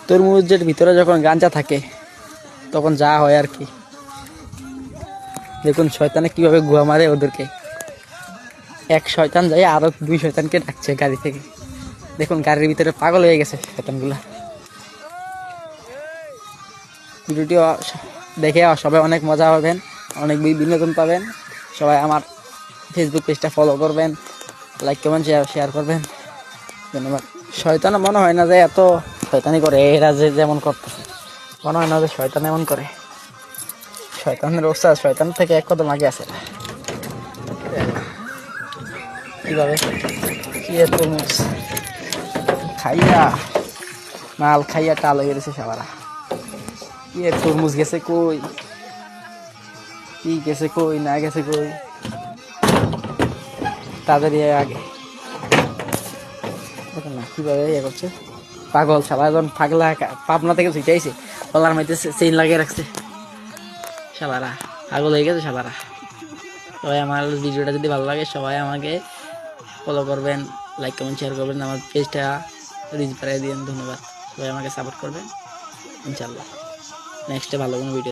তরমুজের ভিতরে যখন গাঞ্জা থাকে তখন যা হয় আর কি। দেখুন শয়তানে কিভাবে গুয়া মারে ওদেরকে। এক শয়তান যাই আরো 2 শয়তানকে ডাকছে গাড়ি থেকে। দেখুন গাড়ির ভিতরে পাগল হয়ে গেছে শয়তানগুলা। ভিডিওটি দেখে সবাই অনেক মজা পাবেন, অনেক বিনোদন পাবেন। সবাই আমার ফেসবুক পেজটা ফলো করবেন, লাইক কমেন্ট শেয়ার করবেন। ধন্যবাদ। শয়তান মনে হয় না যে এত শয়তানি করে, এরা যে যেমন করতেছে মনে হয় না যে শয়তান এমন করে। শয়তানের অবস্থা শয়তান থেকে এক কদম আগে আছে। কিভাবে কি তরমুজ খাইয়া মাল খাইয়া টাল হয়ে গেছে সবারা। কি তরমুজ গেছে কই, কি গেছে কই না গেছে কই, তাদের আগে দেখুন না কিভাবে ইয়ে করছে। পাগল সবাই যখন পাগলা পাবনা থেকে ছুটাইছে গলার মধ্যে চেইন লাগিয়ে রাখছে। সবারা পাগল হয়ে গেছে সবারা। সবাই আমার ভিডিওটা যদি ভালো লাগে সবাই আমাকে ফলো করবেন, লাইক কমেন্ট শেয়ার করবেন, আমার পেজটা রিচ বাড়িয়ে দিন। ধন্যবাদ। সবাই আমাকে সাপোর্ট করবেন ইনশাল্লাহ। নেক্সটে ভালো কোনো ভিডিও